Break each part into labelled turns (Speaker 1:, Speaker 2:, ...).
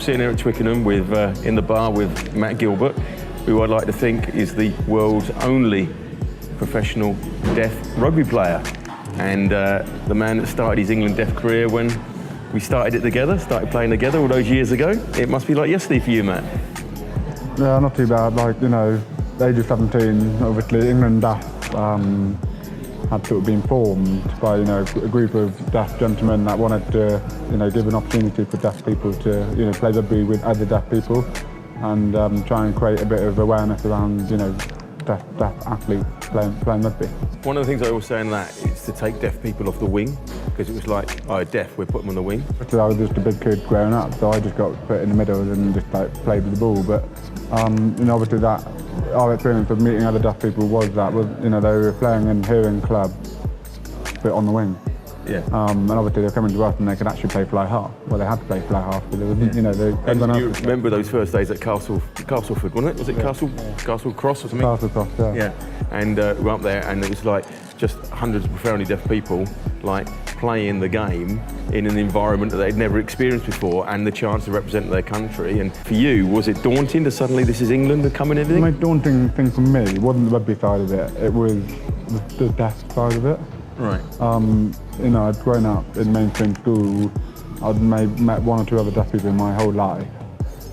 Speaker 1: sitting here at Twickenham with, in the bar with Matt Gilbert, who I'd like to think is the world's only professional deaf rugby player. And the man that started his England deaf career when we started it together, started playing together all those years ago. It must be like yesterday for you, Matt.
Speaker 2: Yeah, not too bad. Like, you know, the age of 17, obviously England deaf had sort of been formed by, you know, a group of deaf gentlemen that wanted to, you know, give an opportunity for deaf people to, you know, play rugby with other deaf people and try and create a bit of awareness around, you know, deaf athletes playing rugby.
Speaker 1: One of the things I always say in that is to take deaf people off the wing, because it was like, oh, deaf, we're putting them on the wing.
Speaker 2: So I was just a big kid growing up, so I just got put in the middle and just like played with the ball. But you know, obviously that our experience of meeting other deaf people was, you know, they were playing in hearing club, but on the wing.
Speaker 1: Yeah.
Speaker 2: And obviously they're coming to us and they could actually play fly half. Well, they had to play fly half, but there was, you know,
Speaker 1: you remember those first days at Castleford, wasn't it? Was it Castle Cross or something?
Speaker 2: Castle Cross, yeah.
Speaker 1: Yeah. And we were up there, and it was like just hundreds of profoundly deaf people, like playing the game in an environment that they'd never experienced before, and the chance to represent their country. And for you, was it daunting to suddenly this is England and come and everything?
Speaker 2: The most daunting thing for me wasn't the rugby side of it. It was the deaf side of it.
Speaker 1: Right.
Speaker 2: You know, I'd grown up in mainstream school. I'd met one or two other deaf people in my whole life.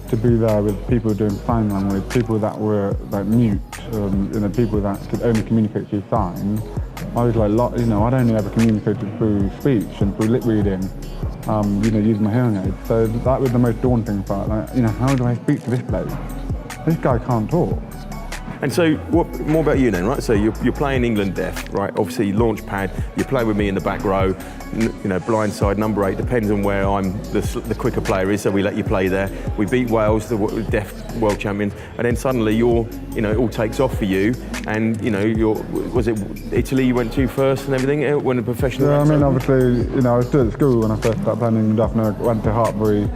Speaker 2: To be there with people doing sign language, people that were like mute, you know, people that could only communicate through signs. I was like, you know, I'd only ever communicated through speech and through lip reading, you know, using my hearing aids. So that was the most daunting part. Like, you know, how do I speak to this bloke? This guy can't talk.
Speaker 1: And so, what more about you then, right? So you're playing England deaf, right? Obviously, launch pad. You play with me in the back row. You know, blindside number 8 depends on where the quicker player is. So we let you play there. We beat Wales, the deaf world champions, and then suddenly you know, it all takes off for you. And you know, was it Italy you went to first and everything when the professional?
Speaker 2: Yeah, I mean, obviously, you know, I was still at school when I first started playing England deaf, and I went to Hartbury,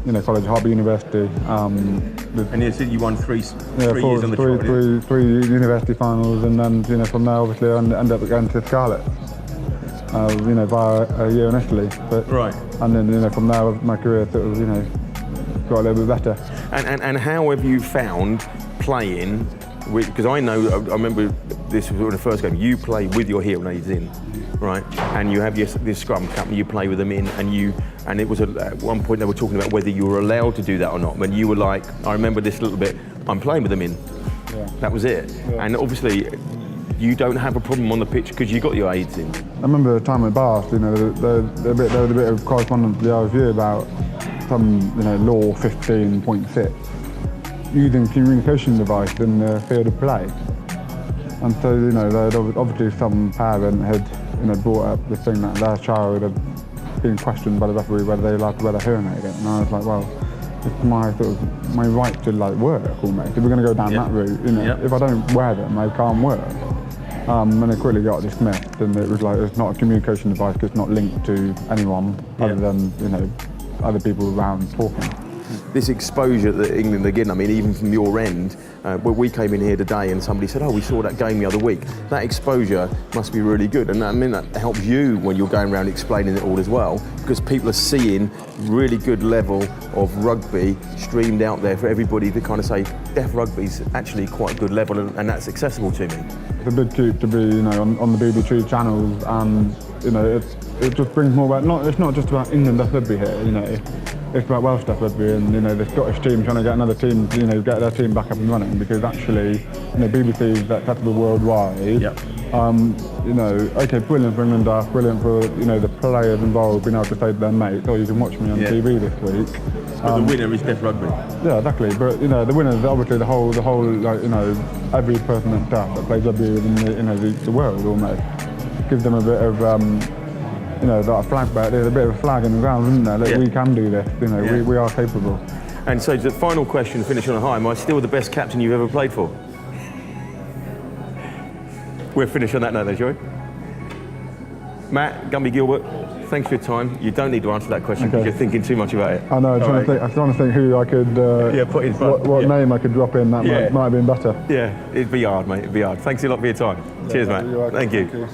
Speaker 2: you know, college, Hartbury University.
Speaker 1: And you said you won three years on the trot.
Speaker 2: Three university finals, and then, you know, from there obviously I ended up going to Scarlet, you know, via a year in Italy. But,
Speaker 1: right.
Speaker 2: And then, you know, from there my career sort of, you know, got a little bit better.
Speaker 1: And how have you found playing with, because I remember this was the first game, you play with your hearing aids in, right? And you have this scrum cap and you play with them in, and it was at one point they were talking about whether you were allowed to do that or not. When you were like, I remember this a little bit, I'm playing with them in. Yeah. That was it. Yeah. And obviously you don't have a problem on the pitch because you got your aids in.
Speaker 2: I remember the time at Bath, you know, there was a bit of correspondence the other year about some, you know, law 15.6, using communication device in the field of play. And so, you know, obviously some parent had, you know, brought up the thing that their child had been questioned by the referee whether they allowed to wear their hearing aid again. And I was like, well, it's my right to like work almost. If we're going to go down that route, you know, if I don't wear them, I can't work. And it quickly got dismissed, and it was like, it's not a communication device because it's not linked to anyone other than, you know, other people around talking.
Speaker 1: This exposure that England are getting, I mean, even from your end, we came in here today and somebody said, oh, we saw that game the other week. That exposure must be really good. And I mean, that helps you when you're going around explaining it all as well, because people are seeing really good level of rugby streamed out there for everybody to kind of say, deaf rugby's actually quite a good level and that's accessible to me.
Speaker 2: It's a big treat to be, you know, on the BBC channels, and, you know, it just brings more about, it's not just about England deaf rugby here, you know. It's about Welsh deaf rugby, and, you know, the Scottish team trying to get another team, you know, get their team back up and running, because actually, you know, BBC is accessible worldwide.
Speaker 1: Yep.
Speaker 2: You know, okay, brilliant for England deaf, brilliant for, you know, the players involved being able to say to their mates, oh, you can watch me on TV this week.
Speaker 1: But the winner is deaf rugby.
Speaker 2: Yeah, exactly. But, you know, the winner is obviously the whole, like, you know, every person that's deaf that plays rugby within the, you know, the world almost. Gives them a bit of, you know, like a flag back, there's a bit of a flag in the ground, isn't there? Like, we can do this, you know, we are capable.
Speaker 1: And so the final question, finish on a high, am I still the best captain you've ever played for? We'll finish on that note then, shall we? Matt, Gumbie, Gilbert, thanks for your time. You don't need to answer that question because you're thinking too much about it.
Speaker 2: I know, I'm trying to think who I could,
Speaker 1: put in front.
Speaker 2: What name I could drop in, that might have been better.
Speaker 1: Yeah, it'd be hard, mate, it'd be hard. Thanks a lot for your time. Cheers, Matt. Thank you.